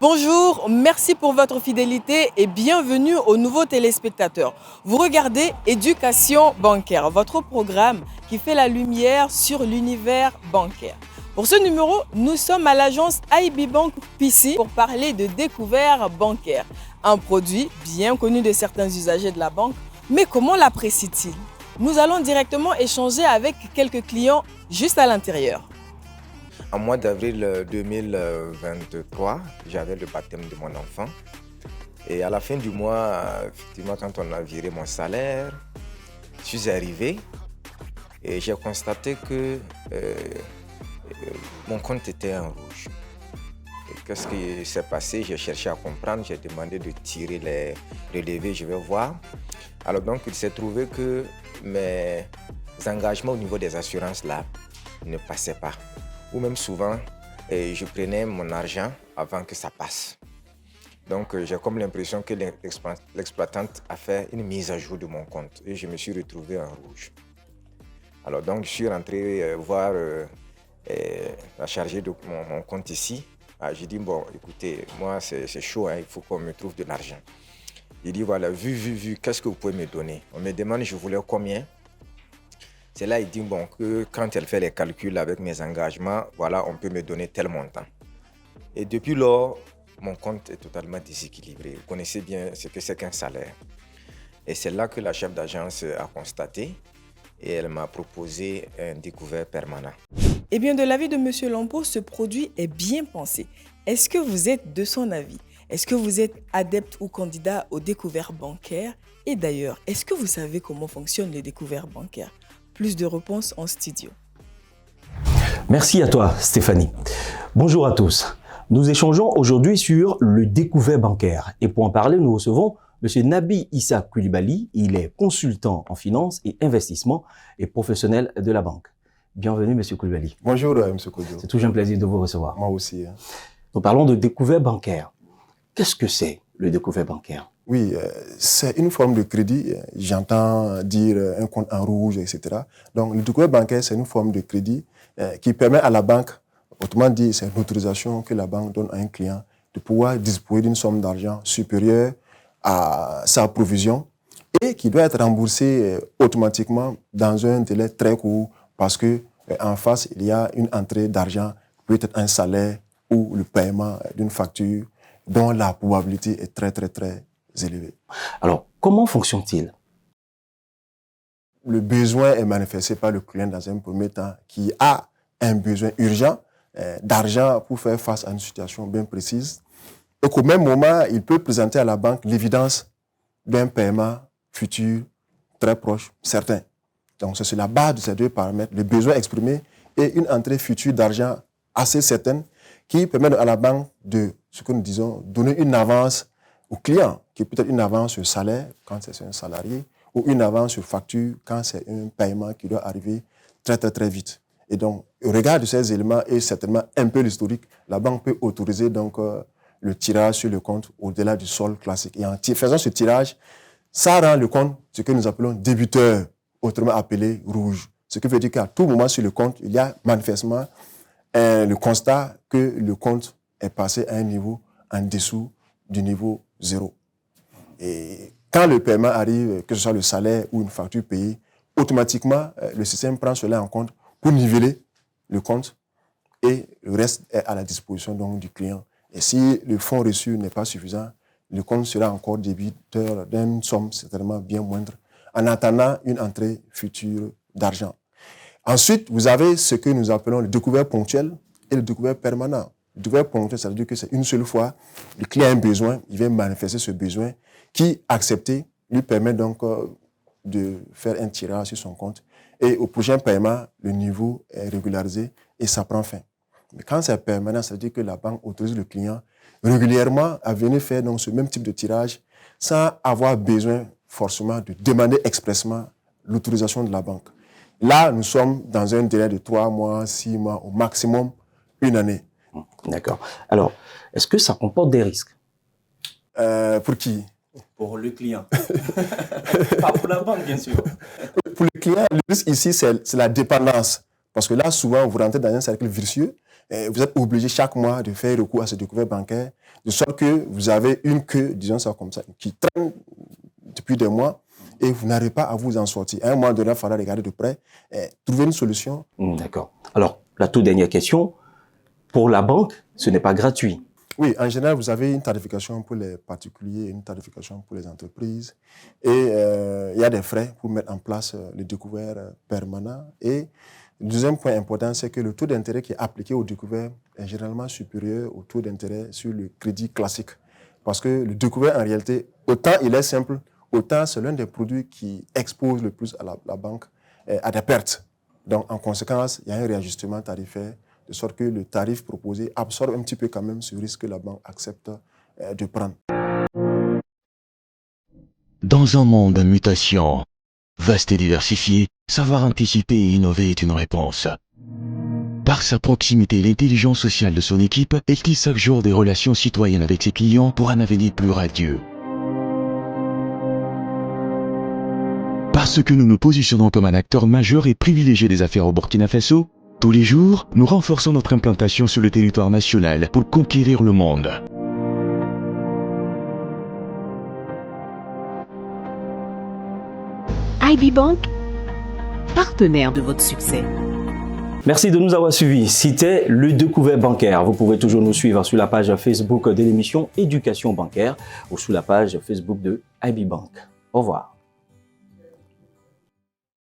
Bonjour, merci pour votre fidélité et bienvenue aux nouveaux téléspectateurs. Vous regardez Éducation bancaire, votre programme qui fait la lumière sur l'univers bancaire. Pour ce numéro, nous sommes à l'agence IB Bank PC pour parler de découvert bancaire, un produit bien connu de certains usagers de la banque. Mais comment l'apprécient-ils? Nous allons directement échanger avec quelques clients juste à l'intérieur. En mois d'avril 2023, j'avais le baptême de mon enfant. Et à la fin du mois, effectivement, quand on a viré mon salaire, je suis arrivé et j'ai constaté que mon compte était en rouge. Qu'est-ce qui s'est passé? J'ai cherché à comprendre, j'ai demandé de tirer les relevés, je vais voir. Alors donc, il s'est trouvé que mes engagements au niveau des assurances là ne passaient pas. Ou même souvent, je prenais mon argent avant que ça passe. Donc, j'ai comme l'impression que l'exploitante a fait une mise à jour de mon compte et je me suis retrouvé en rouge. Alors donc, je suis rentré voir la chargée de mon compte ici. J'ai dit, bon, écoutez, moi, c'est chaud, hein, il faut qu'on me trouve de l'argent. Il dit, voilà, vu, qu'est-ce que vous pouvez me donner? On me demande, je voulais combien? C'est là qu'il dit, bon, que quand elle fait les calculs avec mes engagements, voilà, on peut me donner tel montant. Et depuis lors, mon compte est totalement déséquilibré. Vous connaissez bien ce que c'est qu'un salaire. Et c'est là que la chef d'agence a constaté et elle m'a proposé un découvert permanent. Eh bien, de l'avis de M. Lampo, ce produit est bien pensé. Est-ce que vous êtes de son avis? Est-ce que vous êtes adepte ou candidat au découvert bancaire? Et d'ailleurs, est-ce que vous savez comment fonctionnent les découverts bancaires? Plus de réponses en studio. Merci à toi, Stéphanie. Bonjour à tous. Nous échangeons aujourd'hui sur le découvert bancaire. Et pour en parler, nous recevons M. Nabi Issa Koulibaly. Il est consultant en finance et investissement et professionnel de la banque. Bienvenue, M. Koulibaly. Bonjour, M. Kodio. C'est toujours un plaisir de vous recevoir. Moi aussi. Nous parlons de découvert bancaire. Qu'est-ce que c'est, le découvert bancaire? Oui, c'est une forme de crédit. J'entends dire un compte en rouge, etc. Donc, le découvert bancaire, c'est une forme de crédit qui permet à la banque, autrement dit, c'est une autorisation que la banque donne à un client de pouvoir disposer d'une somme d'argent supérieure à sa provision et qui doit être remboursée automatiquement dans un délai très court parce que en face, il y a une entrée d'argent, peut-être un salaire ou le paiement d'une facture dont la probabilité est très, très, très élevée. Alors, comment fonctionne-t-il? Le besoin est manifesté par le client dans un premier temps qui a un besoin urgent d'argent pour faire face à une situation bien précise et qu'au même moment, il peut présenter à la banque l'évidence d'un paiement futur très proche, certain. Donc, c'est sur la base de ces deux paramètres, le besoin exprimé et une entrée future d'argent assez certaine qui permet à la banque de, ce que nous disons, donner une avance au client, qui est peut-être une avance sur salaire quand c'est un salarié, ou une avance sur facture quand c'est un paiement qui doit arriver très, très, très vite. Et donc, au regard de ces éléments et certainement un peu l'historique, la banque peut autoriser donc le tirage sur le compte au-delà du solde classique. Et en faisant ce tirage, ça rend le compte ce que nous appelons débiteur, autrement appelé rouge. Ce qui veut dire qu'à tout moment sur le compte, il y a manifestement le constat que le compte est passé à un niveau en dessous du niveau 0. Et quand le paiement arrive, que ce soit le salaire ou une facture payée, automatiquement, le système prend cela en compte pour niveler le compte et le reste est à la disposition donc, du client. Et si le fonds reçu n'est pas suffisant, le compte sera encore débiteur d'une somme certainement bien moindre en attendant une entrée future d'argent. Ensuite, vous avez ce que nous appelons le découvert ponctuel et le découvert permanent. Le découvert ponctuel, ça veut dire que c'est une seule fois, le client a un besoin, il vient manifester ce besoin qui, accepté, lui permet donc de faire un tirage sur son compte. Et au prochain paiement, le niveau est régularisé et ça prend fin. Mais quand c'est permanent, ça veut dire que la banque autorise le client régulièrement à venir faire donc, ce même type de tirage sans avoir besoin forcément de demander expressément l'autorisation de la banque. Là, nous sommes dans un délai de 3 mois, 6 mois, au maximum 1 année. D'accord. Alors, est-ce que ça comporte des risques? Pour qui? Pour le client. Pas pour la banque, bien sûr. Pour le client, le risque ici, c'est la dépendance. Parce que là, souvent, vous rentrez dans un cercle vicieux, et vous êtes obligé chaque mois de faire recours à ce découvert bancaire, de sorte que vous avez une queue, disons ça comme ça, qui traîne depuis des mois et vous n'arrivez pas à vous en sortir. À un moment donné, il faudra regarder de près, trouver une solution. D'accord. Alors, la toute dernière question. Pour la banque, ce n'est pas gratuit. Oui, en général, vous avez une tarification pour les particuliers et une tarification pour les entreprises. Et il y a des frais pour mettre en place le découvert permanent. Et le deuxième point important, c'est que le taux d'intérêt qui est appliqué au découvert est généralement supérieur au taux d'intérêt sur le crédit classique. Parce que le découvert, en réalité, autant il est simple, autant c'est l'un des produits qui expose le plus à la banque à des pertes. Donc, en conséquence, il y a un réajustement tarifaire, de sorte que le tarif proposé absorbe un petit peu quand même ce risque que la banque accepte de prendre. Dans un monde en mutation, vaste et diversifié, savoir anticiper et innover est une réponse. Par sa proximité et l'intelligence sociale de son équipe, elle tisse chaque jour des relations citoyennes avec ses clients pour un avenir plus radieux. Parce que nous nous positionnons comme un acteur majeur et privilégié des affaires au Burkina Faso, tous les jours, nous renforçons notre implantation sur le territoire national pour conquérir le monde. IB Bank, partenaire de votre succès. Merci de nous avoir suivis. C'était le découvert bancaire. Vous pouvez toujours nous suivre sur la page Facebook de l'émission Éducation bancaire ou sur la page Facebook de IB Bank. Au revoir.